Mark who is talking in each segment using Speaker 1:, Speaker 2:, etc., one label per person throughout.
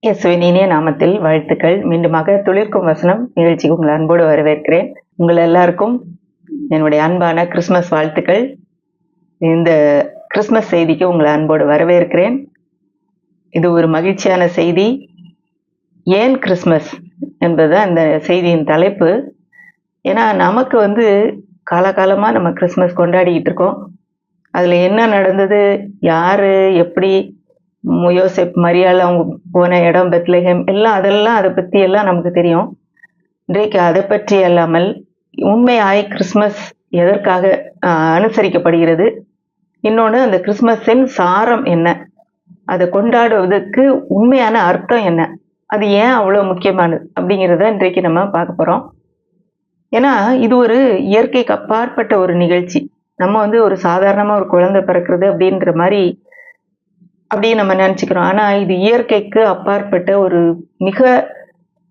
Speaker 1: இயேசுவின் இனிய நாமத்தில் வாழ்த்துக்கள். மீண்டுமாக துளிர்க்கும் வசனம் நிகழ்ச்சிக்கு உங்கள் அன்போடு வரவேற்கிறேன். உங்கள் எல்லாருக்கும் என்னுடைய அன்பான கிறிஸ்மஸ் வாழ்த்துக்கள். இந்த கிறிஸ்மஸ் செய்திக்கு உங்களை அன்போடு வரவேற்கிறேன். இது ஒரு மகிழ்ச்சியான செய்தி. ஏன் கிறிஸ்மஸ் என்பது அந்த செய்தியின் தலைப்பு. ஏன்னா நமக்கு காலகாலமாக நம்ம கிறிஸ்மஸ் கொண்டாடிக்கிட்டு இருக்கோம். அதில் என்ன நடந்தது, யார், எப்படி, யோசேப், மரியாள், அவங்க போன இடம் பெத்லகேம், அதெல்லாம் அதை பற்றி எல்லாம் நமக்கு தெரியும். இன்றைக்கு அதை பற்றி அல்லாமல் உண்மையாய் கிறிஸ்மஸ் எதற்காக அனுசரிக்கப்படுகிறது, இன்னொன்று அந்த கிறிஸ்மஸின் சாரம் என்ன, அதை கொண்டாடுவதற்கு உண்மையான அர்த்தம் என்ன, அது ஏன் அவ்வளோ முக்கியமானது அப்படிங்கிறத இன்றைக்கு நம்ம பார்க்க போகிறோம். ஏன்னா இது ஒரு இயற்கைக்கு அப்பாற்பட்ட ஒரு நிகழ்ச்சி. நம்ம ஒரு சாதாரணமாக ஒரு குழந்தை பிறக்கிறது அப்படின்ற மாதிரி அப்படியே நம்ம நினச்சிக்கிறோம். ஆனால் இது இயற்கைக்கு அப்பாற்பட்ட ஒரு மிக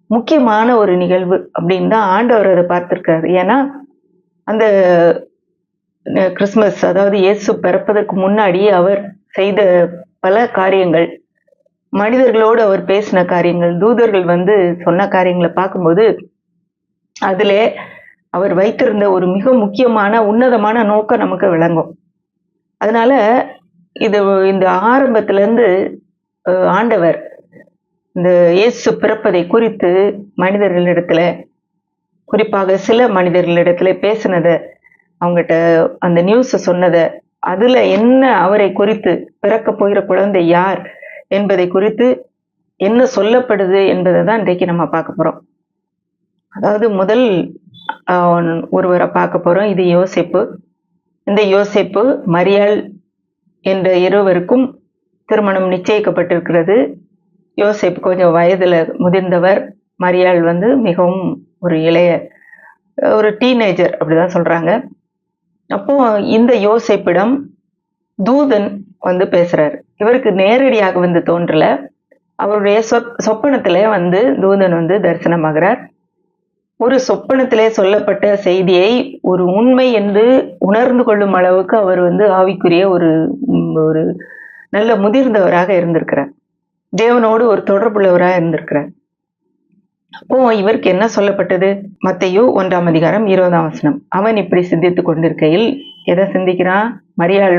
Speaker 1: முக்கியமான ஒரு நிகழ்வு அப்படின்னு தான் ஆண்டவர் அதை பார்த்துருக்காரு. ஏன்னா அந்த கிறிஸ்மஸ், அதாவது இயேசு பிறப்பதற்கு முன்னாடி அவர் செய்த பல காரியங்கள், மனிதர்களோடு அவர் பேசின காரியங்கள், தூதர்கள் சொன்ன காரியங்களை பார்க்கும்போது அதில் அவர் வைத்திருந்த ஒரு மிக முக்கியமான உன்னதமான நோக்கம் நமக்கு விளங்கும். அதனால இந்த ஆரம்பத்திலேருந்து ஆண்டவர் இந்த இயேசு பிறப்பதை குறித்து மனிதர்களிடத்துல, குறிப்பாக சில மனிதர்களிடத்துல பேசினதை, அவங்ககிட்ட அந்த நியூஸை சொன்னதை, அதில் என்ன அவரை குறித்து, பிறக்க போகிற குழந்தை யார் என்பதை குறித்து என்ன சொல்லப்படுது என்பதை தான் இன்றைக்கு நம்ம பார்க்க போகிறோம். அதாவது முதல் ஒருவரை பார்க்க போகிறோம். இது யோசேப்பு. இந்த யோசேப்பு, மரியாள் என்ற இருவருக்கும் திருமணம் நிச்சயிக்கப்பட்டிருக்கிறது. யோசேப்பு கொஞ்சம் வயதில் முதிர்ந்தவர், மரியாள் மிகவும் ஒரு இளைய ஒரு டீனேஜர் அப்படிதான் சொல்கிறாங்க. அப்போ இந்த யோசேப்பிடம் தூதன் பேசுகிறார். இவருக்கு நேரடியாக தோன்றலை. அவருடைய சொப்பனத்திலே தூதன் தரிசனமாகிறார். ஒரு சொப்பனத்திலே சொல்லப்பட்ட செய்தியை ஒரு உண்மை என்று உணர்ந்து கொள்ளும் அளவுக்கு அவர் ஆவிக்குரிய ஒரு ஒரு நல்ல முதிர்ந்தவராக இருந்திருக்கிறார். தேவனோடு ஒரு தொடர்புள்ளவராக இருந்திருக்கிறார். அப்போ இவருக்கு என்ன சொல்லப்பட்டது? மத்தேயு 1:20. அவன் இப்படி சிந்தித்து கொண்டிருக்கையில், எதை சிந்திக்கிறான்? மரியாள்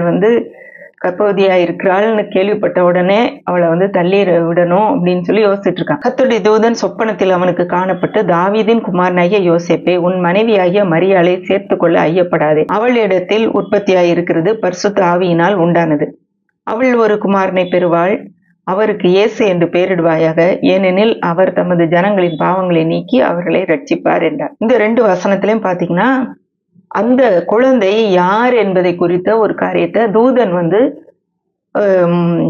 Speaker 1: கர்ப்பவதியா இருக்கிறாள்னு கேள்விப்பட்ட உடனே அவளை தள்ளி விடணும் அப்படின்னு சொல்லி யோசிச்சுட்டு இருக்கான். கர்த்தருடைய தூதன் சொப்பனத்தில் அவனுக்கு காணப்பட்டு, தாவீதின் குமாரனாகிய யோசேப்பே, உன் மனைவியாகிய மரியாளை சேர்த்து கொள்ள ஐயப்படாதே. அவளிடத்தில் உற்பத்தியாய் இருக்கிறது பரிசுத்த ஆவியினால் உண்டானது. அவள் ஒரு குமாரனை பெறுவாள். அவருக்கு இயேசு என்று பெயரிடுவாயாக, ஏனெனில் அவர் தமது ஜனங்களின் பாவங்களை நீக்கி அவர்களை ரட்சிப்பார் என்றார். இந்த 2 வசனத்திலையும் பார்த்தீங்கன்னா அந்த குழந்தை யார் என்பதை குறித்த ஒரு காரியத்தை தூதன்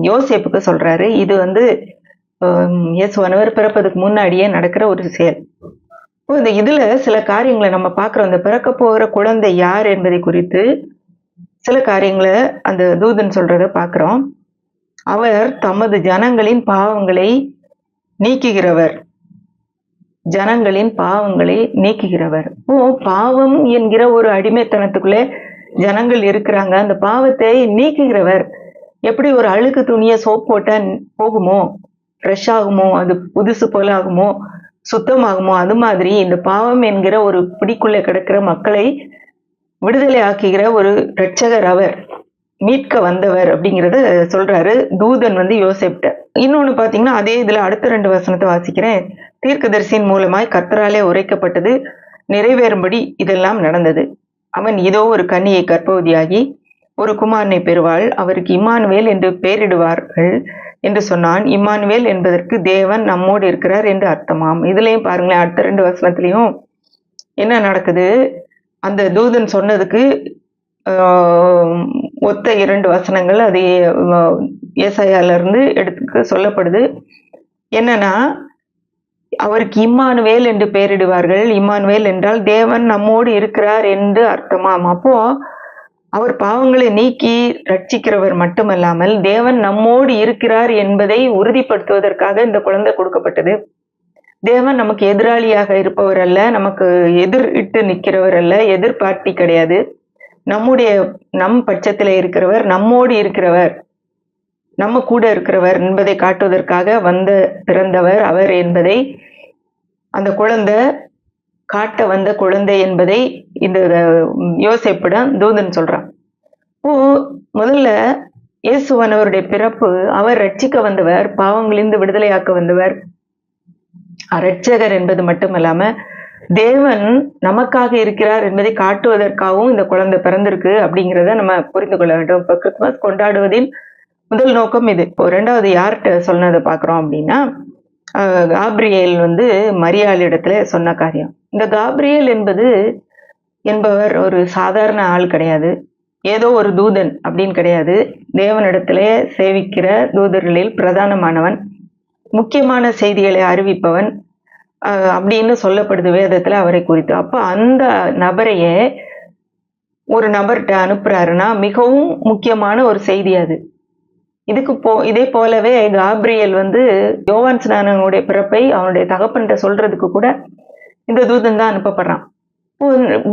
Speaker 1: யோசேப்புக்கு சொல்றாரு. இது இயேசுவானவர் பிறப்பதுக்கு முன்னாடியே நடக்கிற ஒரு செயல். இந்த இதுல சில காரியங்களை நம்ம பார்க்கிறோம். அந்த பிறக்க போகிற குழந்தை யார் என்பதை குறித்து சில காரியங்களை அந்த தூதன் சொல்றத பார்க்கிறோம். அவர் தமது ஜனங்களின் பாவங்களை நீக்குகிறவர். ஜனங்களின் பாவங்களை நீக்குகிறவர். பாவம் என்கிற ஒரு அடிமைத்தனத்துக்குள்ளே ஜனங்கள் இருக்கிறாங்க. அந்த பாவத்தை நீக்குகிறவர். எப்படி ஒரு அழுக்கு துணியை சோப் போட்டா போகுமோ, ஃப்ரெஷ் ஆகுமோ, அது புதுசு போல ஆகுமோ, சுத்தமாகுமோ, அது மாதிரி இந்த பாவம் என்கிற ஒரு பிடிக்குள்ளே கிடக்கிற மக்களை விடுதலை ஆக்குகிற ஒரு இரட்சகர் அவர், மீட்க வந்தவர் அப்படிங்கிறத சொல்றாரு தூதன் யோசேப்ட. இன்னொன்னு பாத்தீங்கன்னா அதே இதுல அடுத்த 2 வசனத்தை வாசிக்கிறேன். தீர்க்கதரிசியின் மூலமாய் கர்த்தராலே உரைக்கப்பட்டது நிறைவேறும்படி இதெல்லாம் நடந்தது. அவன் இதோ ஒரு கன்னியை கர்ப்பவதியாகி ஒரு குமாரனை பெறுவாள். அவருக்கு இம்மானுவேல் என்று பெயரிடுவார்கள் என்று சொன்னான். இம்மானுவேல் என்பதற்கு தேவன் நம்மோடு இருக்கிறார் என்று அர்த்தமாம். இதுலயும் பாருங்களேன், அடுத்த 2 வசனத்திலையும் என்ன நடக்குது? அந்த தூதன் சொன்னதுக்கு ஒத்த 2 வசனங்கள் அது ஏசாயால இருந்து எடுத்து சொல்லப்படுது. என்னன்னா, அவருக்கு இம்மானுவேல் என்று பெயரிடுவார்கள். இம்மானுவேல் என்றால் தேவன் நம்மோடு இருக்கிறார் என்று அர்த்தமாம். அப்போ அவர் பாவங்களை நீக்கி ரட்சிக்கிறவர் மட்டுமல்லாமல் தேவன் நம்மோடு இருக்கிறார் என்பதை உறுதிப்படுத்துவதற்காக இந்த குழந்தை கொடுக்கப்பட்டது. தேவன் நமக்கு எதிராளியாக இருப்பவர் அல்ல, நமக்கு எதிரிட்டு நிற்கிறவர் அல்ல, எதிர்பார்ட்டி கிடையாது. நம் பட்சத்துல இருக்கிறவர், நம்மோடு இருக்கிறவர். நம்ம கூட இருக்கிறவர் என்பதை காட்டுவதற்காக பிறந்தவர் அவர் என்பதை, அந்த குழந்தை காட்ட வந்த குழந்தை என்பதை இந்த யோசேப்பிடம் தூதன் சொல்றான். இப்போ முதல்ல இயேசுவானவருடைய பிறப்பு, அவர் ரட்சிக்க வந்தவர், பாவங்களிலிருந்து விடுதலையாக்க வந்தவர், இரட்சகர் என்பது மட்டுமல்லாம தேவன் நமக்காக இருக்கிறார் என்பதை காட்டுவதற்காகவும் இந்த குழந்தை பிறந்திருக்கு அப்படிங்கிறத நம்ம புரிந்து கொள்ள வேண்டும். இப்போ கிறிஸ்துமஸ் கொண்டாடுவதின் முதல் நோக்கம் இது. இப்போ ரெண்டாவது யார்கிட்ட சொன்னதை பார்க்குறோம் அப்படின்னா, காப்ரியேல் மரியாள் இடத்துல சொன்ன காரியம். இந்த காப்ரியேல் என்பவர் ஒரு சாதாரண ஆள் கிடையாது, ஏதோ ஒரு தூதன் அப்படின்னு கிடையாது. தேவனிடத்திலே சேவிக்கிற தூதர்களில் பிரதானமானவன், முக்கியமான செய்திகளை அறிவிப்பவன் அப்படின்னு சொல்லப்படுது வேதத்துல அவரை குறித்து. அப்ப அந்த நபரையே ஒரு நபர்கிட்ட அனுப்புறாருன்னா மிகவும் முக்கியமான ஒரு செய்தி அது. இதே போலவே காப்ரியேல் யோவான் ஸ்நானனுடைய பிறப்பை அவனுடைய தகப்பன்கிட்ட சொல்றதுக்கு கூட இந்த தூதன் தான் அனுப்பப்படுறான்.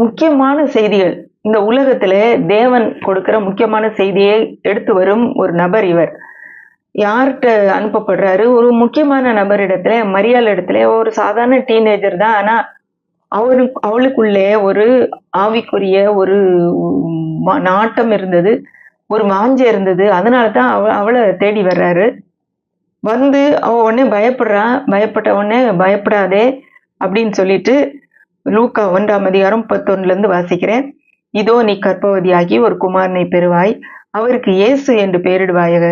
Speaker 1: முக்கியமான செய்திகள், இந்த உலகத்துல தேவன் கொடுக்கிற முக்கியமான செய்தியை எடுத்து வரும் ஒரு நபர் இவர். யார்கிட்ட அனுப்பப்படுறாரு? ஒரு முக்கியமான நபரிடத்துல, மரியாள் இடத்துல. ஒரு சாதாரண டீனேஜர் தான், ஆனா அவளுக்குள்ளே ஒரு ஆவிக்குரிய ஒரு நாட்டம் இருந்தது, ஒரு வாஞ்சை இருந்தது. அதனாலதான் அவளை தேடி வர்றாரு. அவ உடனே பயப்படுறான். பயப்பட்ட உடனே பயப்படாதே அப்படின்னு சொல்லிட்டு லூக்கா 1:31 வாசிக்கிறேன். இதோ நீ கர்ப்பவதியாகி ஒரு குமாரனை பெறுவாய், அவருக்கு இயேசு என்று பெயரிடுவாயாக.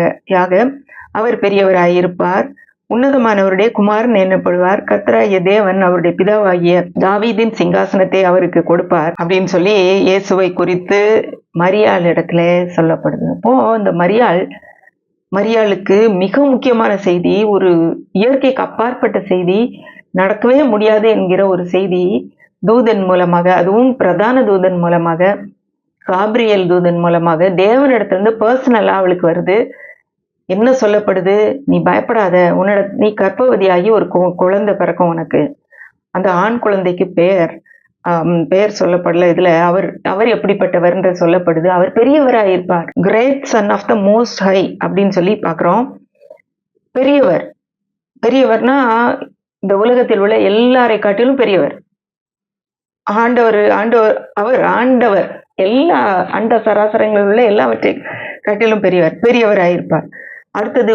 Speaker 1: அவர் பெரியவராயிருப்பார், உன்னதமானவருடைய குமாரன் என்னப்படுவார். கர்த்தராகிய தேவன் அவருடைய பிதாவாகிய தாவீதின் சிங்காசனத்தை அவருக்கு கொடுப்பார் அப்படின்னு சொல்லி இயேசுவை குறித்து மரியாள் இடத்துல சொல்லப்படுது. அப்போ இந்த மரியாளுக்கு மிக முக்கியமான செய்தி, ஒரு இயற்கைக்கு அப்பாற்பட்ட செய்தி, நடக்கவே முடியாது என்கிற ஒரு செய்தி தூதன் மூலமாக, அதுவும் பிரதான தூதன் மூலமாக, காப்ரியேல் தூதன் மூலமாக தேவனிடத்திலிருந்து பர்சனலா அவளுக்கு வருது. என்ன சொல்லப்படுது? நீ பயப்படாத, நீ கர்ப்பவதியாகி ஒரு குழந்தை பிறக்கும் உனக்கு. அந்த ஆண் குழந்தைக்கு பெயர் சொல்லப்படல இதுல. அவர் எப்படிப்பட்டவர் என்று சொல்லப்படுது? அவர் பெரியவராயிருப்பார், great son of the most high அப்படின்னு சொல்லி பாக்குறோம். பெரியவர்னா இந்த உலகத்தில் உள்ள எல்லாரை காட்டிலும் பெரியவர். ஆண்டவர் எல்லா அண்ட சராசரங்களில் உள்ள எல்லாவற்றை காட்டிலும் பெரியவராயிருப்பார். அடுத்தது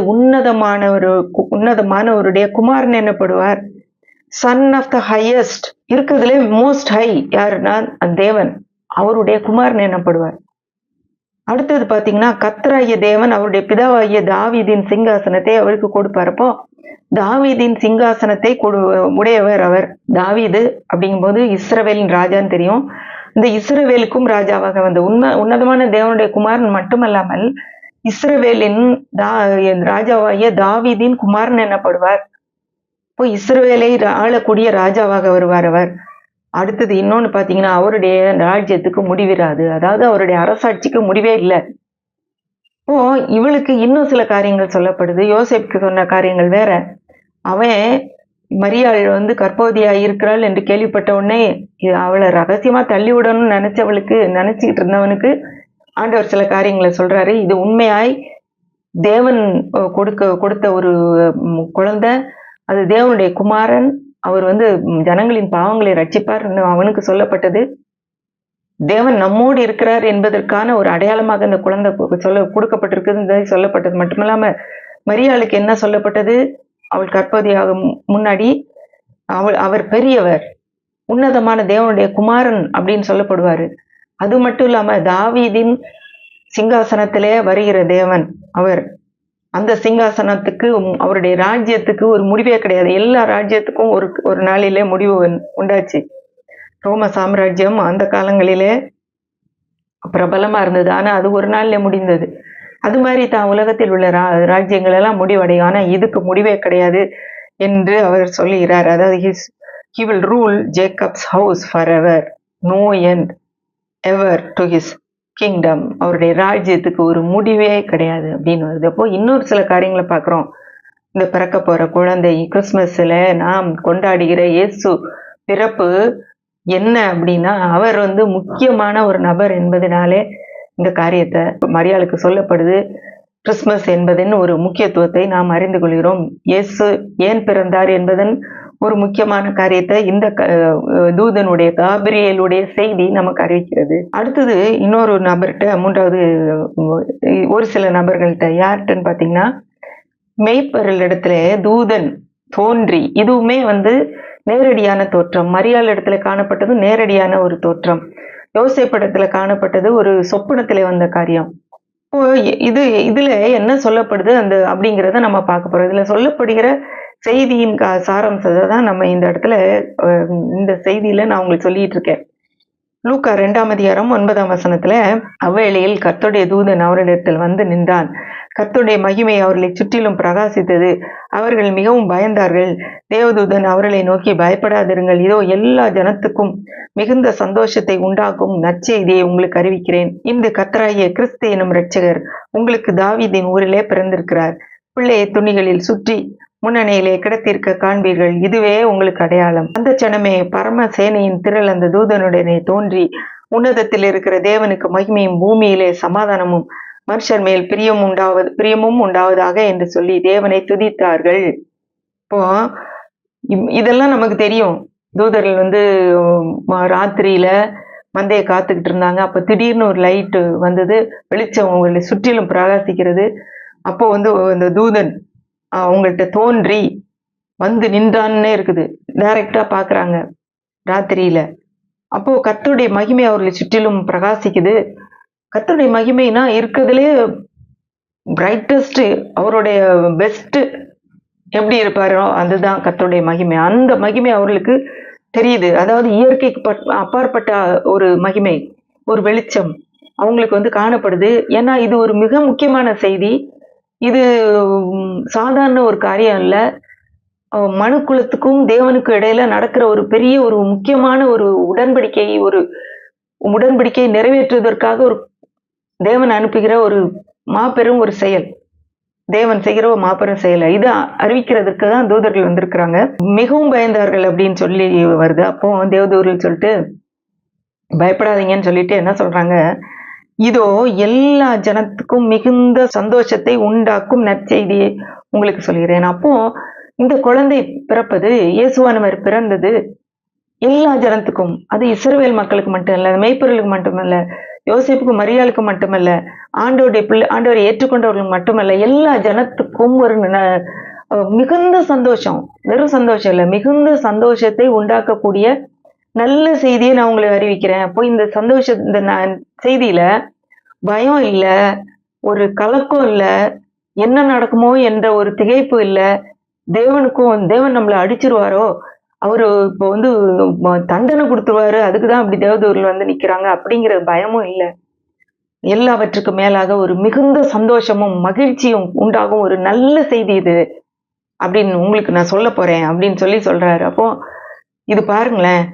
Speaker 1: உன்னதமானவருடைய குமாரன் என்னப்படுவார்? சன் ஆஃப் த ஹையஸ்ட், இருக்கிறதுலே மோஸ்ட் ஹை யாருன்னா தேவன், அவருடைய குமாரன் என்னப்படுவார். அடுத்தது பாத்தீங்கன்னா, கர்த்தராகிய தேவன் அவருடைய பிதாவாகிய தாவீதின் சிங்காசனத்தை அவருக்கு கொடுப்பார். அப்போ தாவீதின் சிங்காசனத்தை உடையவர் அவர். தாவீது அப்படிங்கும்போது இஸ்ரவேலின் ராஜான்னு தெரியும். இந்த இஸ்ரவேலுக்கும் ராஜாவாக வந்த உன்னதமான தேவனுடைய குமாரன் மட்டுமல்லாமல் இஸ்ரவேலின் ராஜாவாகிய தாவீதின் குமாரன் என்னப்படுவார். இப்போ இஸ்ரவேலை ஆளக்கூடிய ராஜாவாக வருவார் அவர். அடுத்தது இன்னொன்னு பாத்தீங்கன்னா, அவருடைய ராஜ்யத்துக்கு முடிவிராது, அதாவது அவருடைய அரசாட்சிக்கு முடிவே இல்லை. இப்போ இவளுக்கு இன்னும் சில காரியங்கள் சொல்லப்படுது. யோசேப்புக்கு சொன்ன காரியங்கள் வேற. அவன் மரியாள் கர்ப்பவதியா இருக்கிறாள் என்று கேள்விப்பட்ட உடனே அவளை ரகசியமா தள்ளி விடணும்னு நினைச்சுக்கிட்டு இருந்தவனுக்கு ஆண்டவர் சில காரியங்களை சொல்றாரு. இது உண்மையாய் தேவன் கொடுத்த ஒரு குழந்தை, அது தேவனுடைய குமாரன், அவர் ஜனங்களின் பாவங்களை ரட்சிப்பார் அவனுக்கு சொல்லப்பட்டது. தேவன் நம்மோடு இருக்கிறார் என்பதற்கான ஒரு அடையாளமாக இந்த குழந்தை கொடுக்கப்பட்டிருக்கு சொல்லப்பட்டது மட்டுமில்லாம, மரியாளுக்கு என்ன சொல்லப்பட்டது? அவள் கர்ப்பவதியாக முன்னாடி அவர் பெரியவர், உன்னதமான தேவனுடைய குமாரன் அப்படின்னு சொல்லப்படுவாரு. அது மட்டும் இல்லாம தாவீதின் சிங்காசனத்திலே வருகிற தேவன் அவர். அந்த சிங்காசனத்துக்கு, அவருடைய ராஜ்யத்துக்கு ஒரு முடிவே கிடையாது. எல்லா ராஜ்யத்துக்கும் ஒரு நாளிலே முடிவு உண்டாச்சு. ரோம சாம்ராஜ்யம் அந்த காலங்களிலே பிரபலமா இருந்தது, ஆனா அது ஒரு நாள்ல முடிந்தது. அது மாதிரி தான் உலகத்தில் உள்ள ராஜ்யங்கள் எல்லாம் முடிவடையும், ஆனா இதுக்கு முடிவே கிடையாது என்று அவர் சொல்லுகிறார். அதாவது he will rule Jacob's house forever, no end ever to his kingdom. அவருடைய ராஜ்யத்துக்கு ஒரு முடிவே கிடையாது அப்படின்னு வருது. அப்போ இன்னொரு சில காரியங்களை பார்க்குறோம். இந்த பிறக்க போற குழந்தை, கிறிஸ்துமஸ்ல நாம் கொண்டாடுகிற இயேசு பிறப்பு என்ன அப்படின்னா, அவர் முக்கியமான ஒரு நபர் என்பதனாலே இந்த காரியத்தை மரியாளுக்கு சொல்லப்படுது. கிறிஸ்துமஸ் என்பதன் ஒரு முக்கியத்துவத்தை நாம் அறிந்து கொள்கிறோம். இயேசு ஏன் பிறந்தார் என்பதன் ஒரு முக்கியமான காரியத்தை இந்த தூதனுடைய காபிரியேலுடைய செய்தி நமக்கு அறிவிக்கிறது. அடுத்தது இன்னொரு நபர்கிட்ட, மூன்றாவது ஒரு சில நபர்கள்ட்ட, யார்கிட்டன்னு பாத்தீங்கன்னா மெய்ப்பொருளிடத்துல தூதன் தோன்றி, இதுவுமே நேரடியான தோற்றம். மரியாள் இடத்துல காணப்பட்டது நேரடியான ஒரு தோற்றம். யோசேப்பிடத்துல காணப்பட்டது ஒரு சொப்பனத்திலே வந்த காரியம். இப்போ இதுல என்ன சொல்லப்படுது அப்படிங்கிறத நம்ம பார்க்க போறோம். இதுல சொல்லப்படுகிற செய்தியின் சாராம்சத்தை தான் நம்ம இந்த இடத்துல இந்த செய்தியில நான் உங்களுக்கு சொல்லிட்டு இருக்கேன். லூக்கா 2ஆம் அதிகாரம் 9ஆம் வசனத்துல, அவ்வேளையில் கர்த்தருடைய தூதன் அவரிடத்தில் வந்து நின்றான். கர்த்தருடைய மகிமை அவர்களை சுற்றிலும் பிரகாசித்தது. அவர்கள் மிகவும் பயந்தார்கள். தேவதூதன் அவர்களை நோக்கி, பயப்படாதிருங்கள், இதோ எல்லா ஜனத்துக்கும் மிகுந்த சந்தோஷத்தை உண்டாக்கும் நற்செய்தியை உங்களுக்கு அறிவிக்கிறேன். இந்த கர்த்தராகிய கிறிஸ்து எனும் இரட்சகர் உங்களுக்கு தாவீதின் ஊரிலே பிறந்திருக்கிறார். பிள்ளையை துணிகளில் சுற்றி முன்னணியிலே கிடத்திருக்க காண்பீர்கள். இதுவே உங்களுக்கு அடையாளம். அந்த சனமே பரம சேனையின் திரள் அந்த தூதனுடனே தோன்றி, உன்னதத்தில் இருக்கிற தேவனுக்கு மகிமையும் பூமியிலே சமாதானமும் மனுஷர் மேல் பிரியமும் உண்டாவதாக என்று சொல்லி தேவனை துதித்தார்கள். இப்போ இதெல்லாம் நமக்கு தெரியும். தூதர்கள் ராத்திரியில மந்தைய காத்துக்கிட்டு இருந்தாங்க. அப்ப திடீர்னு ஒரு லைட் வந்தது, வெளிச்சம் அவங்களை சுற்றிலும் பிரகாசிக்கிறது. அப்போ அந்த தூதன் அவங்கள்ட்ட தோன்றி வந்து நின்றான்னே இருக்குது. டைரக்டா பாக்குறாங்க ராத்திரியில. அப்போ கர்த்தருடைய மகிமை அவர்களை சுற்றிலும் பிரகாசிக்குது. கர்த்தருடைய மகிமைனா இருக்கிறதுலே பிரைட்டஸ்ட், அவருடைய பெஸ்ட் எப்படி இருப்பாரோ அதுதான் கர்த்தருடைய மகிமை. அந்த மகிமை அவர்களுக்கு தெரியுது. அதாவது இயற்கைக்கு அப்பாற்பட்ட ஒரு மகிமை, ஒரு வெளிச்சம் அவங்களுக்கு காணப்படுது. ஏன்னா இது ஒரு மிக முக்கியமான செய்தி. இது சாதாரண ஒரு காரியம் இல்ல. மனுக்குலத்துக்கும் தேவனுக்கும் இடையில நடக்கிற ஒரு பெரிய ஒரு முக்கியமான ஒரு உடன்படிக்கையை நிறைவேற்றுவதற்காக ஒரு தேவன் அனுப்புகிற ஒரு மாபெரும் ஒரு செயல். தேவன் செய்கிற ஒரு மாபெரும் செயல். இதை அறிவிக்கிறதுக்கு தான் தூதர்கள் வந்திருக்கிறாங்க. மிகவும் பயந்தார்கள் அப்படின்னு சொல்லி வருது. அப்போ தேவதூதர்கள் சொல்லிட்டு பயப்படாதீங்கன்னு சொல்லிட்டு என்ன சொல்றாங்க, இதோ எல்லா ஜனத்துக்கும் மிகுந்த சந்தோஷத்தை உண்டாக்கும் நற்செய்தியை உங்களுக்கு சொல்கிறேன். அப்போ இந்த குழந்தை பிறப்பது, இயேசுவானவர் பிறந்தது எல்லா ஜனத்துக்கும். அது இஸ்ரவேல் மக்களுக்கு மட்டும் இல்ல, மெய்ப்பொருளுக்கு மட்டுமல்ல, யோசேப்புக்கு மரியாளுக்கு மட்டுமல்ல, ஆண்டவரை ஏற்றுக்கொண்டவர்களுக்கு மட்டுமல்ல, எல்லா ஜனத்துக்கும் ஒரு மிகுந்த சந்தோஷம். வெறும் சந்தோஷம் இல்ல, மிகுந்த சந்தோஷத்தை உண்டாக்கக்கூடிய நல்ல செய்தியை நான் உங்களுக்கு அறிவிக்கிறேன். அப்போ இந்த செய்தியில பயம் இல்ல, ஒரு கலக்கம் இல்ல, என்ன நடக்குமோ என்ற ஒரு திகைப்பு இல்ல. தேவன் நம்மளை அடிச்சிருவாரோ, அவரு இப்போ தண்டனை கொடுத்துருவாரு, அதுக்குதான் அப்படி தேவதூதர்கள் நிக்கிறாங்க அப்படிங்கிற பயமும் இல்ல. எல்லாவற்றுக்கும் மேலாக ஒரு மிகுந்த சந்தோஷமும் மகிழ்ச்சியும் உண்டாகும் ஒரு நல்ல செய்தி இது அப்படின்னு உங்களுக்கு நான் சொல்ல போறேன் அப்படின்னு சொல்றாரு. அப்போ இது பாருங்களேன்,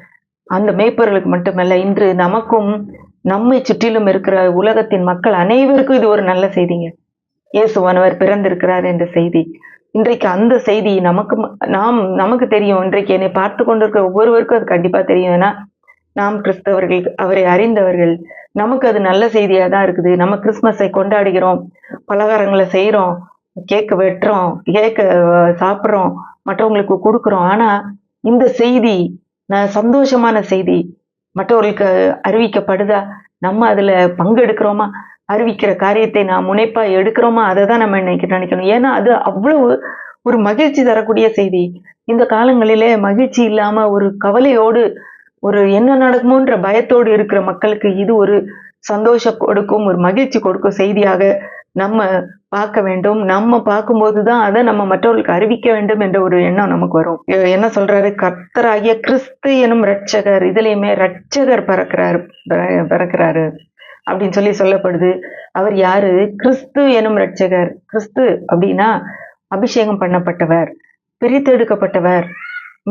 Speaker 1: அந்த மேய்ப்பர்களுக்கு மட்டுமல்ல, இன்று நமக்கும் நம்மை சுற்றிலும் இருக்கிற உலகத்தின் மக்கள் அனைவருக்கும் இது ஒரு நல்ல செய்திங்க. இயேசுவானவர் பிறந்திருக்கிறார் என்ற செய்தி. இன்றைக்கு அந்த செய்தி நமக்கு தெரியும். இன்றைக்கு என்னை பார்த்து கொண்டிருக்கிற ஒவ்வொருவருக்கும் அது கண்டிப்பா தெரியும். ஏன்னா நாம் கிறிஸ்தவர்கள், அவரை அறிந்தவர்கள். நமக்கு அது நல்ல செய்தியா தான் இருக்குது. நம்ம கிறிஸ்துமஸை கொண்டாடுகிறோம், பலகாரங்களை செய்யறோம், கேக்கு வெட்டுறோம், கேக்க சாப்பிட்றோம், மற்றவங்களுக்கு கொடுக்குறோம். ஆனா இந்த செய்தி சந்தோஷமான செய்தி மற்றவர்களுக்கு அறிவிக்கப்படுதா? நம்ம அதுல பங்கெடுக்கிறோமா? அறிவிக்கிற காரியத்தை நாம் முனைப்பா எடுக்கிறோமா? அதை தான் நம்ம நினைக்கணும். ஏன்னா அது அவ்வளவு ஒரு மகிழ்ச்சி தரக்கூடிய செய்தி. இந்த காலங்களிலே மகிழ்ச்சி இல்லாம ஒரு கவலையோடு, ஒரு என்ன நடக்குமோன்ற பயத்தோடு இருக்கிற மக்களுக்கு இது ஒரு சந்தோஷம் கொடுக்கும், ஒரு மகிழ்ச்சி கொடுக்கும் செய்தியாக நம்ம பார்க்க வேண்டும். நம்ம பார்க்கும்போதுதான் அதை நம்ம மற்றவர்களுக்கு அறிவிக்க வேண்டும் என்ற ஒரு எண்ணம் நமக்கு வரும். என்ன சொல்றாரு? கர்த்தராகிய கிறிஸ்து எனும் இரட்சகர், இதுலயுமே இரட்சகர் பிறக்கிறாரு அப்படின்னு சொல்லப்படுது. அவர் யாரு? கிறிஸ்து எனும் இரட்சகர். கிறிஸ்து அப்படின்னா அபிஷேகம் பண்ணப்பட்டவர், பிரித்தெடுக்கப்பட்டவர்,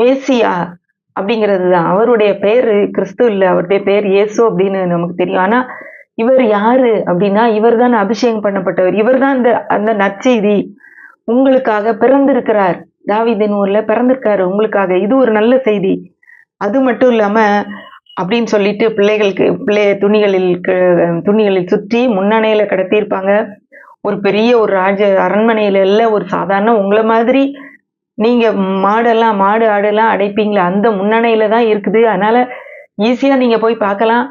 Speaker 1: மேசியா அப்படிங்கிறது தான் அவருடைய பேரு. கிறிஸ்து இல்ல, அவருடைய பேர் இயேசு அப்படின்னு நமக்கு தெரியும். ஆனா இவர் யாரு அப்படின்னா, இவர் தான் அபிஷேகம் பண்ணப்பட்டவர். இவர் தான் அந்த நற்செய்தி. உங்களுக்காக பிறந்திருக்கிறார், தாவீதின் ஊர்ல பிறந்திருக்காரு உங்களுக்காக. இது ஒரு நல்ல செய்தி. அது மட்டும் இல்லாம அப்படின்னு சொல்லிட்டு பிள்ளைய துணிகளில் சுற்றி முன்னணையில கடத்தியிருப்பாங்க. ஒரு பெரிய ஒரு அரண்மனையில இல்ல, ஒரு சாதாரண உங்களை மாதிரி நீங்க மாடு ஆடெல்லாம் அடைப்பீங்களா அந்த முன்னணையில தான் இருக்குது. அதனால ஈஸியா நீங்க போய் பார்க்கலாம்.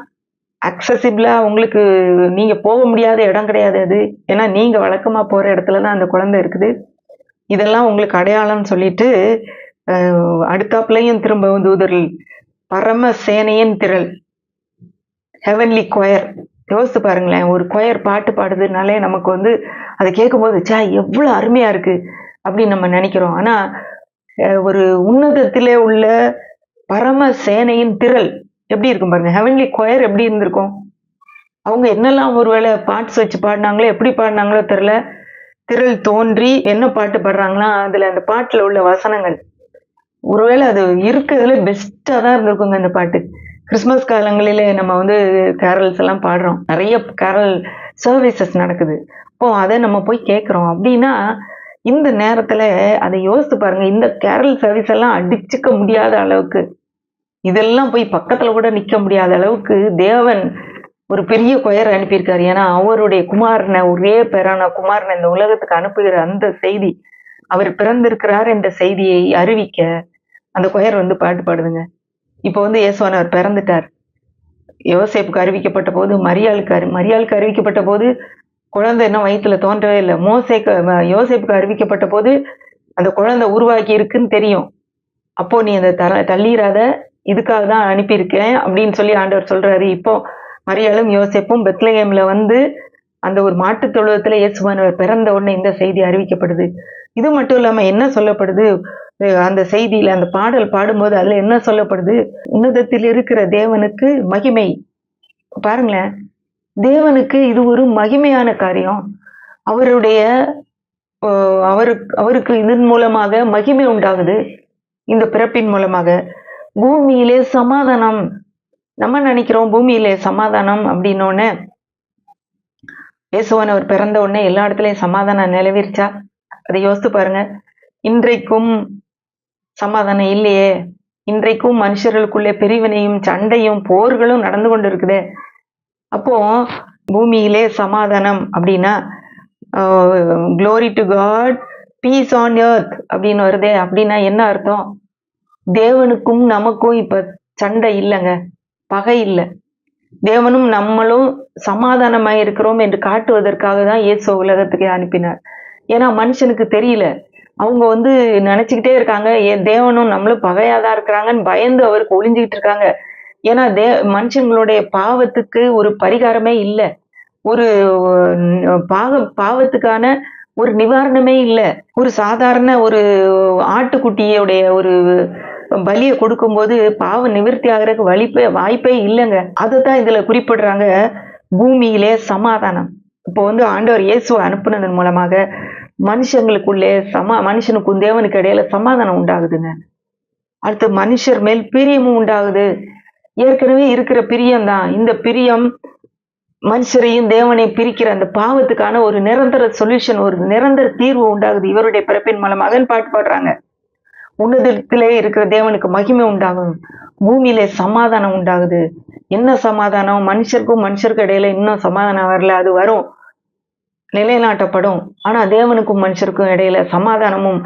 Speaker 1: அக்சசிபிளா உங்களுக்கு நீங்க போக முடியாத இடம் கிடையாது அது. ஏன்னா நீங்க வழக்கமா போற இடத்துல தான் அந்த குழந்தை இருக்குது. இதெல்லாம் உங்களுக்கு அடையாளம்னு சொல்லிட்டு அடுத்தாப்புலயும் திரும்பவும் தூதர்கள் பரம சேனையின் திரள், ஹெவன்லி கொயர். யோசித்து பாருங்களேன், ஒரு கொயர் பாட்டு பாடுதுனாலே நமக்கு வந்து அதை கேட்கும்போது எவ்வளவு அருமையா இருக்கு அப்படின்னு நம்ம நினைக்கிறோம். ஆனா ஒரு உன்னதத்திலே உள்ள பரம சேனையின் திரள் எப்படி இருக்கும் பாருங்க. ஹெவன்லி கொயர் எப்படி இருந்திருக்கும்? அவங்க என்னெல்லாம் ஒருவேளை பாட்ஸ் வச்சு பாடினாங்களோ, எப்படி பாடினாங்களோ தெரியல. திரள் தோன்றி என்ன பாட்டு பாடுறாங்களா, அதுல அந்த பாட்டுல உள்ள வசனங்கள் ஒருவேளை அது இருக்கிறதுல பெஸ்டா தான் இருந்திருக்குங்க அந்த பாட்டு. கிறிஸ்மஸ் காலங்களிலே நம்ம வந்து கேரல்ஸ் எல்லாம் பாடுறோம், நிறைய கேரல் சர்வீசஸ் நடக்குது. அப்போ அதை நம்ம போய் கேட்குறோம் அப்படின்னா இந்த நேரத்துல அதை யோசித்து பாருங்க. இந்த கேரல் சர்வீஸ் எல்லாம் அடிச்சுக்க முடியாத அளவுக்கு, இதெல்லாம் போய் பக்கத்துல கூட நிக்க முடியாத அளவுக்கு தேவன் ஒரு பெரிய கொயர் அனுப்பியிருக்காரு. ஏன்னா அவருடைய குமாரனை, ஒரே பேரான குமாரனை இந்த உலகத்துக்கு அனுப்புகிற அந்த செய்தி, அவர் பிறந்திருக்கிறார் என்ற செய்தியை அறிவிக்க அந்த கொயர் வந்து பாட்டு பாடுதுங்க. இப்போ வந்து இயேசுவானவர் பிறந்துட்டார். யோசேப்புக்கு அறிவிக்கப்பட்ட போது, மரியாளுக்கு அறிவிக்கப்பட்ட போது குழந்தை இன்னும் வயிற்றுல தோன்றவே இல்லை. யோசேப்புக்கு அறிவிக்கப்பட்ட போது அந்த குழந்தை உருவாக்கி இருக்குன்னு தெரியும். அப்போ நீ அந்த தள்ளிராத, இதுக்காக தான் அனுப்பியிருக்கேன் அப்படின்னு சொல்லி ஆண்டவர் சொல்றாரு. இப்போ மரியாளும் யோசேப்பும் பெத்லகேம்ல வந்து அந்த ஒரு மாட்டுத் தொழுவத்துல இயேசுவானவர் பிறந்த உடனே இந்த செய்தி அறிவிக்கப்படுது. இது மட்டும் இல்லாம என்ன சொல்லப்படுது அந்த செய்தியில, அந்த பாடல் பாடும்போது அதுல என்ன சொல்லப்படுது? உன்னதத்தில் இருக்கிற தேவனுக்கு மகிமை. பாருங்களேன், தேவனுக்கு இது ஒரு மகிமையான காரியம். அவருடைய அவருக்கு இதன் மூலமாக மகிமை உண்டாகுது. இந்த பிறப்பின் மூலமாக பூமியிலே சமாதானம். நம்ம நினைக்கிறோம் பூமியிலே சமாதானம் அப்படின்னோடனே, இயேசுவானவர் பிறந்த உடனே எல்லா இடத்துலயும் சமாதானம் நிலவிருச்சா? அதை யோசித்து பாருங்க. இன்றைக்கும் சமாதானம் இல்லையே. இன்றைக்கும் மனுஷர்களுக்குள்ளே பிரிவினையும் சண்டையும் போர்களும் நடந்து கொண்டு இருக்குதே. அப்போ பூமியிலே சமாதானம் அப்படின்னா glory to God, peace on earth அப்படின்னு வருதே. அப்படின்னா என்ன அர்த்தம்? தேவனுக்கும் நமக்கும் இப்ப சண்டை இல்லைங்க, பகை இல்லை. தேவனும் நம்மளும் சமாதானமாய் இருக்கிறோம் என்று காட்டுவதற்காக தான் இயேசு உலகத்துக்கு அனுப்பினார். ஏன்னா மனுஷனுக்கு தெரியல, அவங்க வந்து நினைச்சுக்கிட்டே இருக்காங்க தேவனும் நம்மளும் பகையாதான் இருக்கிறாங்கன்னு பயந்து அவருக்கு ஒளிஞ்சுக்கிட்டு இருக்காங்க. ஏன்னா மனுஷங்களுடைய பாவத்துக்கு ஒரு பரிகாரமே இல்லை, ஒரு பாவத்துக்கான ஒரு நிவாரணமே இல்லை. ஒரு சாதாரண ஒரு ஆட்டுக்குட்டியுடைய ஒரு பலியை கொடுக்கும்போது பாவம் நிவர்த்தி ஆகிறதுக்கு வாய்ப்பே இல்லைங்க. அதைத்தான் இதுல குறிப்பிடுறாங்க, பூமியிலே சமாதானம். இப்போ வந்து ஆண்டவர் இயேசுவை அனுப்புனதன் மூலமாக மனுஷங்களுக்குள்ளே மனுஷனுக்கும் தேவனுக்கு இடையில சமாதானம் உண்டாகுதுங்க. அடுத்து மனுஷர் மேல் பிரியமும் உண்டாகுது. ஏற்கனவே இருக்கிற பிரியம்தான். இந்த பிரியம் மனுஷரையும் தேவனையும் பிரிக்கிற அந்த பாவத்துக்கான ஒரு நிரந்தர சொல்யூஷன், ஒரு நிரந்தர தீர்வு உண்டாகுது இவருடைய பிறப்பின் மூலமாக பாட்டு பாடுறாங்க. உன்னதத்திலே இருக்கிற தேவனுக்கு மகிமை உண்டாகும், பூமியிலே சமாதானம் உண்டாகுது. என்ன சமாதானம்? மனுஷருக்கும் இடையில இன்னும் சமாதானம் வரல, அது வரும், நிலைநாட்டப்படும். ஆனா தேவனுக்கும் மனுஷருக்கும் இடையில சமாதானமும்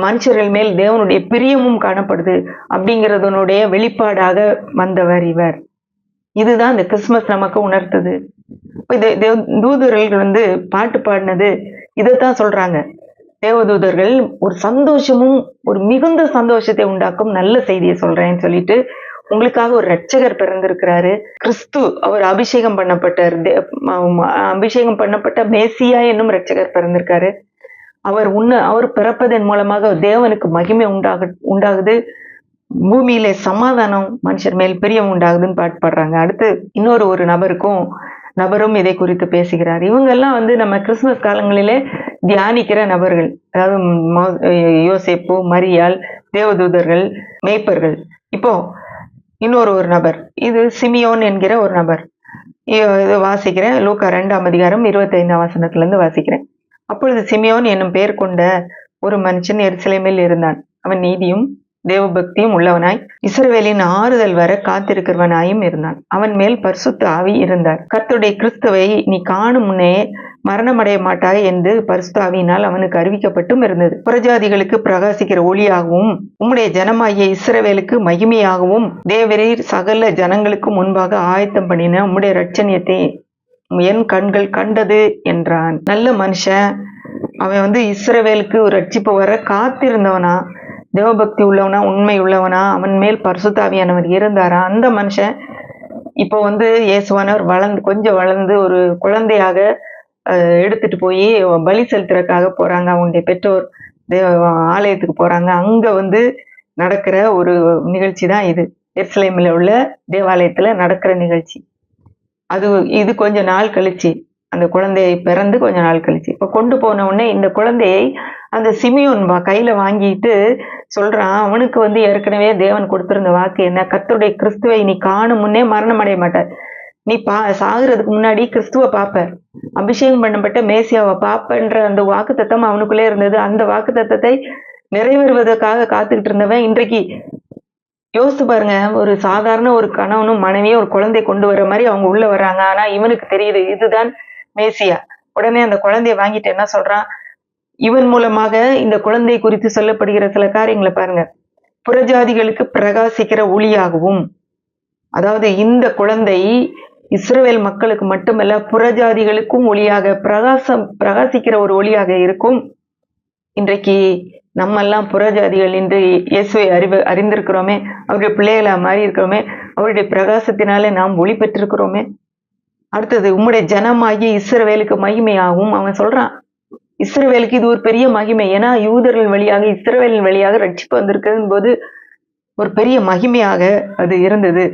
Speaker 1: மனுஷர்கள் மேல் தேவனுடைய பிரியமும் காணப்படுது அப்படிங்கிறதனுடைய வெளிப்பாடாக வந்தவர் இவர். இதுதான் இந்த கிறிஸ்துமஸ் நமக்கு உணர்த்தது. தூதர்கள் வந்து பாட்டு பாடினது இதைத்தான் சொல்றாங்க. தேவதூதர்கள் ஒரு சந்தோஷமும் ஒரு மிகுந்த சந்தோஷத்தை உண்டாக்கும் நல்ல செய்தியை சொல்றேன்னு சொல்லிட்டு, உங்களுக்காக ஒரு இரட்சகர் பிறந்திருக்கிறாரு. கிறிஸ்து, அவர் அபிஷேகம் பண்ணப்பட்ட மேசியா என்னும் இரட்சகர் பிறந்திருக்காரு. அவர் பிறப்பதன் மூலமாக தேவனுக்கு மகிமை உண்டாகுது, பூமியிலே சமாதானம், மனுஷர் மேல் பிரியம் உண்டாகுதுன்னு பாட்டு பாடுறாங்க. அடுத்து இன்னொரு நபரும் இதை குறித்து பேசுகிறார். இவங்க எல்லாம் வந்து நம்ம கிறிஸ்துமஸ் காலங்களிலே தியானிக்கிற நபர்கள். அதாவது யோசேப்பு, மரியாள், தேவதூதர்கள், மேய்ப்பர்கள். இப்போ இன்னொரு நபர், இது சிமியோன் என்கிற ஒரு நபர். இது வாசிக்கிறேன், லூக்கா 2ஆம் அதிகாரம் 25ஆம் வசனத்துல இருந்து வாசிக்கிறேன். அப்பொழுது சிமியோன் என்னும் பெயர் கொண்ட ஒரு மனுஷன் எருசலேமில் இருந்தான். அவன் நீதியும் தேவபக்தியும் உள்ளவனாய் இஸ்ரவேலின் ஆறுதல் வர காத்திருக்கிறவனாயும் இருந்தான். அவன் மேல் பரிசுத்த ஆவி இருந்தார். கர்த்தருடைய கிறிஸ்துவை நீ காணும் முன்னே மரணமடைய மாட்டாய் என்று பரிசுத்த ஆவியினால் அவனுக்கு அறிவிக்கப்பட்டும் இருந்தது. புறஜாதிகளுக்கு பிரகாசிக்கிற ஒளியாகவும் உம்முடைய ஜனமாகிய இஸ்ரவேலுக்கு மகிமையாகவும் தேவரீர் சகல ஜனங்களுக்கு முன்பாக ஆயத்தம் பண்ணின உம்முடைய இரட்சணியத்தை என் கண்கள் கண்டது என்றான். நல்ல மனுஷன் அவன் இஸ்ரவேலுக்கு ஒரு ரட்சிப்பு வர காத்திருந்தவனா, தேவபக்தி உள்ளவனா, உண்மை உள்ளவனா, அவன் மேல் பரிசுத்த ஆவியானவர் இருந்தாரா. அந்த மனுஷன் இப்போ இயேசுவானவர் கொஞ்சம் வளர்ந்து ஒரு குழந்தையாக எடுத்துட்டு போய் பலி செலுத்துறதுக்காக போறாங்க. அவங்களுடைய பெற்றோர் ஆலயத்துக்கு போறாங்க. அங்க நடக்கிற ஒரு நிகழ்ச்சி தான் இது. எருசலேமில் உள்ள தேவாலயத்துல நடக்கிற நிகழ்ச்சி. இது கொஞ்ச நாள் கழிச்சு, அந்த குழந்தையை பிறந்து கொஞ்ச நாள் கழிச்சு இப்ப கொண்டு போன உடனே இந்த குழந்தையை அந்த சிமியோன் கையில வாங்கிட்டு சொல்றான். அவனுக்கு ஏற்கனவே தேவன் கொடுத்திருந்த வாக்கு என்ன? கர்த்தருடைய கிறிஸ்துவை நீ காணும் முன்னே மரணம் அடைய மாட்டார். நீ சாகுறதுக்கு முன்னாடி கிறிஸ்துவ பாப்ப, அபிஷேகம் பண்ணப்பட்ட மேசியாவை பாப்பன்ற அந்த வாக்கு தத்தம் அவனுக்குள்ளே இருந்தது. அந்த வாக்கு தத்தத்தை நிறைவேறுவதற்காக காத்துக்கிட்டு இருந்தவன் இன்றைக்கு யோசித்து பாருங்க. ஒரு சாதாரண ஒரு கணவனும் மனைவியும் ஒரு குழந்தைய கொண்டு வர மாதிரி அவங்க உள்ள வர்றாங்க. ஆனா இவனுக்கு தெரியுது இதுதான் மேசியா. உடனே அந்த குழந்தைய வாங்கிட்டு என்ன சொல்றான்? இவன் மூலமாக இந்த குழந்தை குறித்து சொல்லப்படுகிற சில காரியங்களை பாருங்க. புறஜாதிகளுக்கு பிரகாசிக்கிற ஒளியாகவும், அதாவது இந்த குழந்தை இஸ்ரவேல் மக்களுக்கு மட்டுமல்ல புறஜாதிகளுக்கும் ஒளியாக பிரகாசிக்கிற ஒரு ஒளியாக இருக்கும். இன்றைக்கு நம்ம எல்லாம் புறஜாதிகள் என்று இயேசுவை அறிந்திருக்கிறோமே, அவருடைய பிள்ளைகளா மாறி இருக்கிறோமே, அவருடைய பிரகாசத்தினாலே நாம் ஒளி பெற்றிருக்கிறோமே. அடுத்தது உம்முடைய ஜனமாகிய இஸ்ரவேலுக்கு மகிமையாகவும். அவன் சொல்றான் இஸ்ரவேலுக்கு இது ஒரு பெரிய மகிமை. ஏன்னா யூதர்கள் வழியாக இஸ்ரவேலின் வழியாக ரட்சிப்பு வந்திருக்கிறது போது ஒரு பெரிய மகிமையாக அது இருந்தது.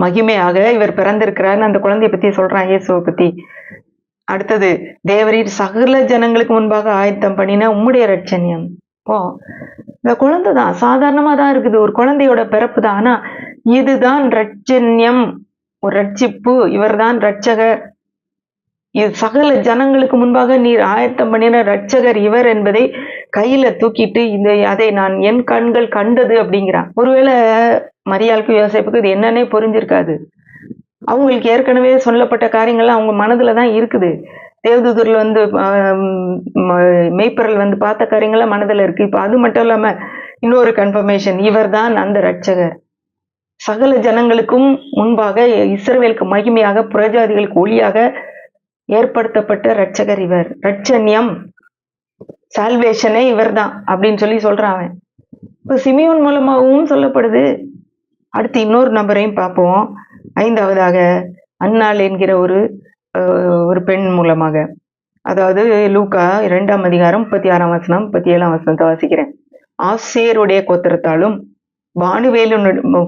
Speaker 1: மகிமையாக இவர் பிறந்திருக்கிறார். அந்த குழந்தைய பத்தி சொல்றான், இயேசுவை பத்தி. அடுத்தது தேவரீர் சகல ஜனங்களுக்கு முன்பாக ஆயத்தம் பண்ணின உம்முடைய இரட்சணியம். இந்த குழந்தை தான் சாதாரணமா தான் இருக்குது, ஒரு குழந்தையோட பிறப்பு தான். ஆனா இதுதான் இரட்சண்யம், ஒரு ரட்சிப்பு. இவர் தான் இரட்சகர். இது சகல ஜனங்களுக்கு முன்பாக நீர் ஆயத்தம் பண்ணின இரட்சகர் இவர் என்பதை கையில தூக்கிட்டு அதை நான் என் கண்கள் கண்டது அப்படிங்கிறான். ஒருவேளை மரியாளுக்கு யோசேப்புக்கு இது என்னன்னே புரிஞ்சிருக்காது. அவங்களுக்கு ஏற்கனவே சொல்லப்பட்ட காரியங்கள்லாம் அவங்க மனதுலதான் இருக்குது. தேவதூதர்ல மெய்ப்பொருள் பார்த்த காரியங்கள்லாம் மனதுல இருக்கு. இப்ப அது மட்டும் இல்லாம இன்னொரு கன்ஃபர்மேஷன், இவர் தான் அந்த இரட்சகர். சகல ஜனங்களுக்கும் முன்பாக இஸ்ரவேலுக்கு மகிமையாக புறஜாதிகளுக்கு ஒளியாக ஏற்படுத்தப்பட்ட இரட்சகர் இவர். இரட்சண்யம், சால்வேஷனே இவர் தான் அப்படின்னு சொல்றான் அவன். இப்ப சிமியோன் மூலமாகவும் சொல்லப்படுது. அடுத்து இன்னொரு நபரையும் பார்ப்போம். ஐந்தாவதாக அன்னாள் என்கிற ஒரு பெண் மூலமாக, அதாவது லூக்கா 2ஆம் அதிகாரம் 36ஆம் வசனம் 37ஆம் வசனத்தை வாசிக்கிறேன். ஆசேருடைய கோத்திரத்தாலும் பானுவேலு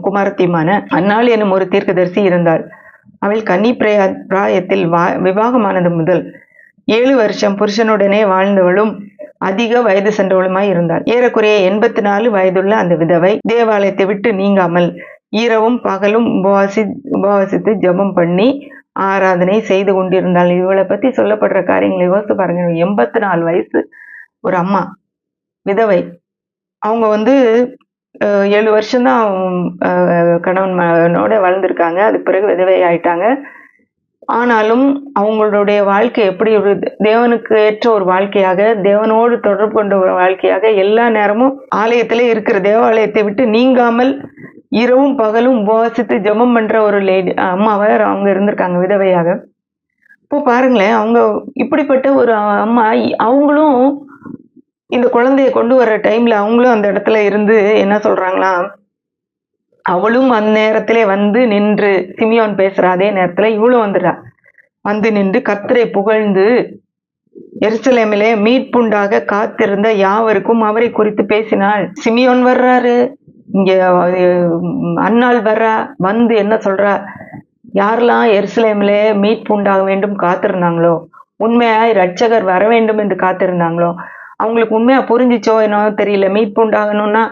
Speaker 1: குமாரத்தியுமான அன்னாள் எனும் ஒரு தீர்க்கதரிசி இருந்தாள். அவள் கன்னி பிராயத்தில் விவாகமானது முதல் 7 வருஷம் புருஷனுடனே வாழ்ந்தவளும் அதிக வயது சென்றவளுமாய் இருந்தாள். ஏறக்குறைய 84 வயதுள்ள அந்த விதவை தேவாலயத்தை விட்டு நீங்காமல் இரவும் பகலும் உபவாசித்து ஜெபம் பண்ணி ஆராதனை செய்து கொண்டிருந்தாள். இவளை பத்தி சொல்லப்படுற காரியங்களை யோசித்து பாருங்க. 84 வயசு ஒரு அம்மா, விதவை. அவங்க 7 வருஷம்தான் கணவனோட வாழ்ந்திருக்காங்க. அதுக்கு பிறகு விதவை ஆயிட்டாங்க. ஆனாலும் அவங்களுடைய வாழ்க்கை எப்படி ஒரு தேவனுக்கு ஏற்ற ஒரு வாழ்க்கையாக, தேவனோடு தொடர்பு கொண்ட ஒரு வாழ்க்கையாக, எல்லா நேரமும் ஆலயத்திலே இருக்கிற, தேவாலயத்தை விட்டு நீங்காமல் இரவும் பகலும் உபவாசித்து ஜெபம் பண்ற ஒரு அம்மாவை அவங்க இருந்திருக்காங்க விதவையாக. இப்போ பாருங்களேன், அவங்க இப்படிப்பட்ட ஒரு அம்மா, அவங்களும் இந்த குழந்தைய கொண்டு வர்ற டைம்ல அவங்களும் அந்த இடத்துல இருந்து என்ன சொல்றாங்களா, அவளும் அந்த நேரத்திலே நின்று, சிமியோன் பேசுற அதே நேரத்துல இவளும் வந்துடுறா. நின்று கர்த்தரை புகழ்ந்து எருசலேமிலே மீட்புண்டாக காத்திருந்த யாவருக்கும் அவரை குறித்து பேசினாள். சிமியோன் வர்றாரு, இங்க அன்னாள் வர்றா. என்ன சொல்றா, யாரெல்லாம் எருசலேமிலே மீட்பு உண்டாக வேண்டும் காத்திருந்தாங்களோ, உண்மையாய் இரட்சகர் வர வேண்டும் என்று காத்திருந்தாங்களோ, அவங்களுக்கு உண்மையா புரிஞ்சிச்சோ என்னோ தெரியல. மீட்பு உண்டாகணும்னா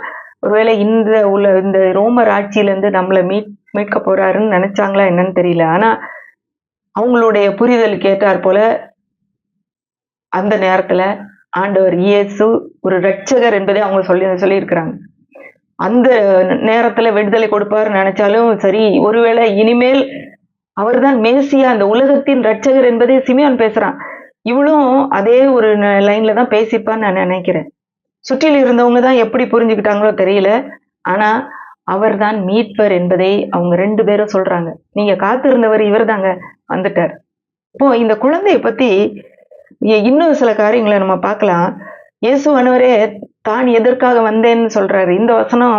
Speaker 1: ஒருவேளை இந்த ரோமர் ஆட்சியிலிருந்து நம்மளை மீட்க போறாருன்னு நினைச்சாங்களா என்னன்னு தெரியல. ஆனா அவங்களுடைய புரிதலுக்கு ஏற்றாற் போல அந்த நேரத்துல ஆண்டவர் இயேசு ஒரு இரட்சகர் என்பதை அவங்க சொல்லியிருக்கிறாங்க. அந்த நேரத்துல விடுதலை கொடுப்பாருன்னு நினைச்சாலும் சரி, ஒருவேளை இனிமேல் அவர்தான் மேசியா, அந்த உலகத்தின் ரட்சகர் என்பதை சிமியோன் பேசுறான். இவளும் அதே ஒரு லைன்ல தான் பேசிப்பான்னு நான் நினைக்கிறேன். சுற்றில இருந்தவங்க தான் எப்படி புரிஞ்சுக்கிட்டாங்களோ தெரியல. ஆனா அவர்தான் மீட்பர் என்பதை அவங்க 2 பேரும் சொல்றாங்க. நீங்க காத்திருந்தவர் இவர்தாங்க, வந்துட்டார். இப்போ இந்த குழந்தைய பத்தி இன்னும் சில காரியங்களை நம்ம பார்க்கலாம். இயேசுவானவரே தான் எதற்காக வந்தேன்னு சொல்றாரு. இந்த வசனம்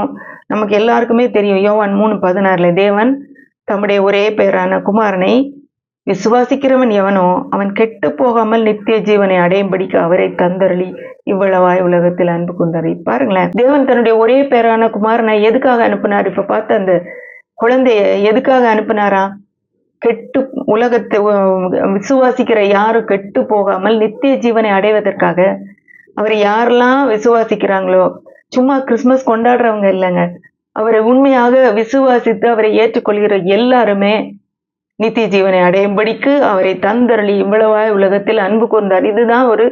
Speaker 1: நமக்கு எல்லாருக்குமே தெரியும். யோவான் 3:16 தேவன் தம்முடைய ஒரே பேரான குமாரனை விசுவாசிக்கிறவன் எவனோ அவன் கெட்டு போகாமல் நித்திய ஜீவனை அடையும்படிக்கு அவரை தந்தருளி இவ்வளவாய் உலகத்தில் அன்பு கொண்டார். பாருங்களேன், தேவன் தன்னுடைய ஒரே பேரான குமாரனை எதுக்காக அனுப்பினார்? இப்ப பார்த்த அந்த குழந்தைய எதுக்காக அனுப்பினாரா? கெட்டு உலகத்தை விசுவாசிக்கிற யாரும் கெட்டு போகாமல் நித்திய ஜீவனை அடைவதற்காக. அவரை யாரெல்லாம் விசுவாசிக்கிறாங்களோ, சும்மா கிறிஸ்துமஸ் கொண்டாடுறவங்க இல்லைங்க, அவரை உண்மையாக விசுவாசித்து அவரை ஏற்றுக்கொள்கிற எல்லாருமே நித்திய ஜீவனை அடையும்படிக்கு அவரை தந்தருளி இவ்வளவாய் உலகத்தில் அன்பு கூர்ந்தார். இதுதான் ஒரு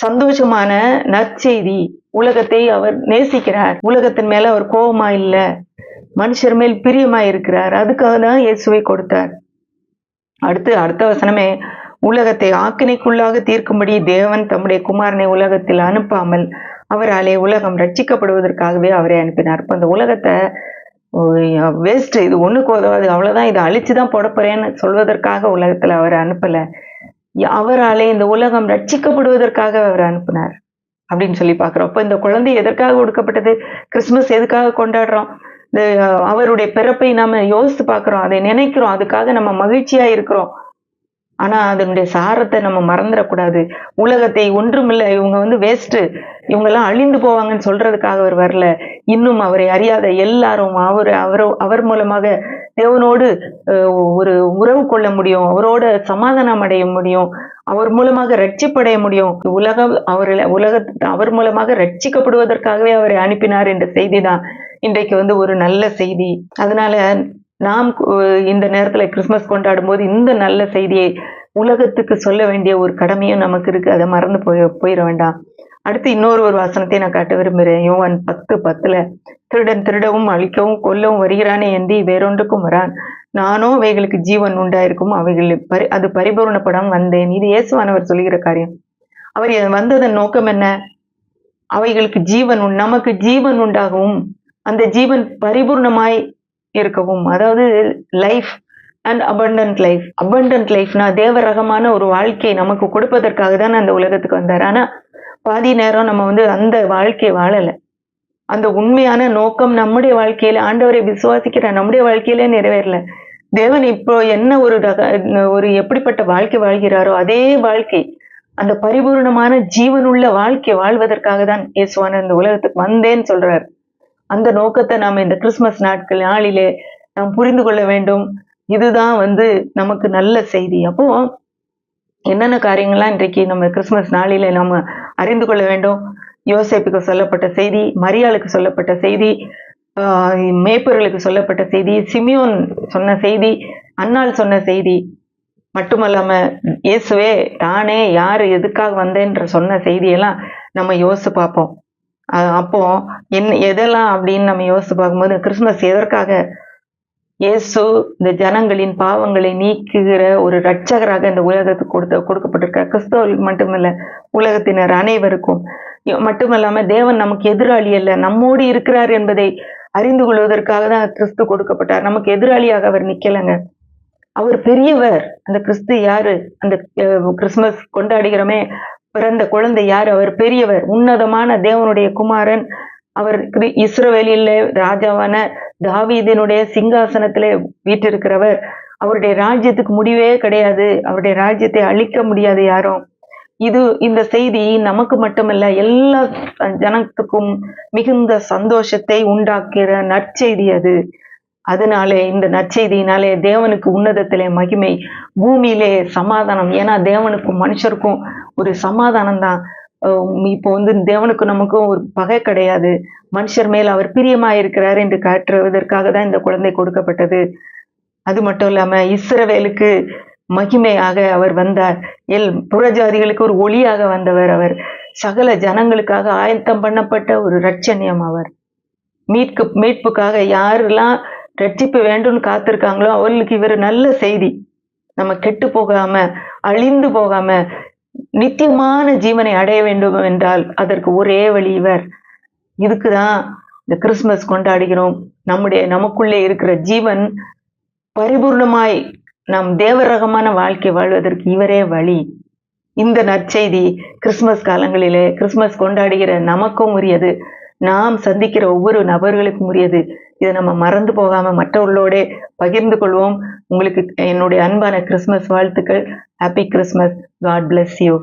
Speaker 1: சந்தோஷமான நற்செய்தி. உலகத்தை அவர் நேசிக்கிறார். உலகத்தின் மேல அவர் கோபமா இல்ல, மனுஷர் மேல் பிரியமா இருக்கிறார். அதுக்காக தான் இயேசுவை கொடுத்தார். அடுத்த வசனமே, உலகத்தை ஆக்கினைக்குள்ளாக தீர்க்கும்படி தேவன் தம்முடைய குமாரனை உலகத்தில் அனுப்பாமல் அவராலே உலகம் ரட்சிக்கப்படுவதற்காகவே அவரை அனுப்பினார். இப்ப இந்த உலகத்தை வேஸ்ட், இது ஒண்ணுக்கு உதவாது, அவ்வளவுதான், இதை அழிச்சுதான் போட போறேன்னு சொல்வதற்காக உலகத்துல அவரை அனுப்பல. அவராலே இந்த உலகம் ரட்சிக்கப்படுவதற்காக அவர் அனுப்பினார் அப்படின்னு சொல்லி பாக்குறோம். அப்ப இந்த குழந்தை எதற்காக கொடுக்கப்பட்டது? கிறிஸ்துமஸ் எதுக்காக கொண்டாடுறோம்? இந்த அவருடைய பிறப்பை நாம யோசித்து பாக்குறோம், அதை நினைக்கிறோம், அதுக்காக நம்ம மகிழ்ச்சியா இருக்கிறோம். ஆனா அதனுடைய சாரத்தை நம்ம மறந்துடக்கூடாது. உலகத்தை ஒன்றுமில்லை, இவங்க வேஸ்ட், இவங்க எல்லாம் அழிந்து போவாங்கன்னு சொல்றதுக்காக அவர் வரல. இன்னும் அவரை அறியாத எல்லாரும் அவர் மூலமாக தேவனோடு ஒரு உறவு கொள்ள முடியும், அவரோட சமாதானம் அடைய முடியும், அவர் மூலமாக ரட்சிப்படைய முடியும். அவர் மூலமாக ரட்சிக்கப்படுவதற்காகவே அவரை அனுப்பினார் என்ற செய்தி தான் இன்றைக்கு ஒரு நல்ல செய்தி. அதனால நாம் இந்த நேரத்துல கிறிஸ்துமஸ் கொண்டாடும் போது இந்த நல்ல செய்தியை உலகத்துக்கு சொல்ல வேண்டிய ஒரு கடமையும் நமக்கு இருக்கு. அதை மறந்து போயிட வேண்டாம். அடுத்து இன்னொரு வசனத்தை நான் காட்ட விரும்புகிறேன். யோவான் 10:10 திருடன் திருடவும் அழிக்கவும் கொல்லவும் வருகிறானே என்று வேறொன்றுக்கும் வரான், நானோ அவைகளுக்கு ஜீவன் உண்டாயிருக்கும் அவைகள் அது பரிபூர்ணப்படம் வந்தேன். இது இயேசுவானவர் சொல்லுகிற காரியம். அவர் வந்ததன் நோக்கம் என்ன? அவைகளுக்கு ஜீவன் நமக்கு ஜீவன் உண்டாகவும் அந்த ஜீவன் பரிபூர்ணமாய் இருக்கவும், அதாவது life and abundant life. Abundant லைஃப்னா தேவ ரகமான ஒரு வாழ்க்கையை நமக்கு கொடுப்பதற்காக தான் அந்த உலகத்துக்கு வந்தார். ஆனா பாதி நேரம் நம்ம அந்த வாழ்க்கையை வாழல. அந்த உண்மையான நோக்கம் நம்முடைய வாழ்க்கையில, ஆண்டவரை விசுவாசிக்கிற நம்முடைய வாழ்க்கையிலே நிறைவேறல. தேவன் இப்போ என்ன ஒரு எப்படிப்பட்ட வாழ்க்கை வாழ்கிறாரோ அதே வாழ்க்கை, அந்த பரிபூர்ணமான ஜீவனுள்ள வாழ்க்கை வாழ்வதற்காக தான் இயேசுவான இந்த உலகத்துக்கு வந்தேன்னு சொல்றாரு. அந்த நோக்கத்தை நாம இந்த கிறிஸ்துமஸ் நாளிலே நாம் புரிந்து கொள்ள வேண்டும். இதுதான் நமக்கு நல்ல செய்தி. அப்போ என்னென்ன காரியங்கள்லாம் இன்றைக்கு நம்ம கிறிஸ்துமஸ் நாளிலே நாம அறிந்து கொள்ள வேண்டும்? யோசேப்புக்கு சொல்லப்பட்ட செய்தி, மரியாளுக்கு சொல்லப்பட்ட செய்தி, மேய்ப்பர்களுக்கு சொல்லப்பட்ட செய்தி, சிமியோன் சொன்ன செய்தி, அன்னாள் சொன்ன செய்தி மட்டுமல்லாம இயேசுவே தானே யாரு எதுக்காக வந்தேன்ற சொன்ன செய்தியெல்லாம் நம்ம யோசிச்சு பார்ப்போம். அப்போ எதெல்லாம் அப்படின்னு நம்ம யோசிச்சு பார்க்கும்போது, கிறிஸ்துமஸ் எதற்காக? இயேசு இந்த ஜனங்களின் பாவங்களை நீக்குகிற ஒரு இரட்சகராக இந்த உலகத்துக்கு கொடுக்கப்பட்டிருக்க. கிறிஸ்தவர்களுக்கு மட்டுமல்ல, உலகத்தினர் அனைவருக்கும். மட்டுமல்லாம தேவன் நமக்கு எதிராளி அல்ல, நம்மோடு இருக்கிறார் என்பதை அறிந்து கொள்வதற்காக தான் கிறிஸ்து கொடுக்கப்பட்டார். நமக்கு எதிராளியாக அவர் நிக்கலைங்க, அவர் பெரியவர். அந்த கிறிஸ்து யாரு? அந்த கிறிஸ்துமஸ் கொண்டாடுகிறோமே, பிறந்த குழந்தை யாரு? அவர் பெரியவர், உன்னதமான தேவனுடைய குமாரன். அவர் இஸ்ரவேலில் ராஜாவான தாவீதினுடைய சிங்காசனத்திலே வீற்றிருக்கிறவர். அவருடைய ராஜ்யத்துக்கு முடிவே கிடையாது, அவருடைய ராஜ்யத்தை அழிக்க முடியாது யாரும். இந்த செய்தி நமக்கு மட்டுமல்ல, எல்லா ஜனத்துக்கும் மிகுந்த சந்தோஷத்தை உண்டாக்குற நற்செய்தி அது. அதனாலே இந்த நற்செய்தியினாலே தேவனுக்கு உன்னதத்திலே மகிமை, பூமியிலே சமாதானம். ஏன்னா தேவனுக்கும் மனுஷருக்கும் ஒரு சமாதானம் தான். இப்போ தேவனுக்கும் நமக்கும் ஒரு பகை கிடையாது. மனுஷர் மேல் அவர் பிரியமாயிருக்கிறார் என்று காட்டுவதற்காக தான் இந்த குழந்தை கொடுக்கப்பட்டது. அது மட்டும் இல்லாம இஸ்ரவேலுக்கு மகிமையாக அவர் வந்தார். புறஜாதிகளுக்கு ஒரு ஒளியாக வந்தவர் அவர். சகல ஜனங்களுக்காக ஆயத்தம் பண்ணப்பட்ட ஒரு இரட்சணியம் அவர். மீட்புக்காக யாரெல்லாம் ரட்சிப்பு வேண்டும்னு காத்திருக்காங்களோ அவர்களுக்கு இவர் நல்ல செய்தி. நம்ம கெட்டு போகாம, அழிந்து போகாம, நித்தியமான ஜீவனை அடைய வேண்டும் என்றால் அதற்கு ஒரே வழி இவர். இதுக்குதான் இந்த கிறிஸ்துமஸ் கொண்டாடுகிறோம். நமக்குள்ளே இருக்கிற ஜீவன் பரிபூர்ணமாய் நாம் தேவரகமான வாழ்க்கை வாழ்வதற்கு இவரே வழி. இந்த நற்செய்தி கிறிஸ்துமஸ் காலங்களிலே கிறிஸ்துமஸ் கொண்டாடுகிற நமக்கும் உரியது. நாம் சந்திக்கிற ஒவ்வொரு நபர்களுக்கும் உரியது. இதை நம்ம மறந்து போகாம மற்றவர்களோட பகிர்ந்து கொள்வோம். உங்களுக்கு என்னுடைய அன்பான கிறிஸ்துமஸ் வாழ்த்துக்கள். Happy Christmas. God bless you.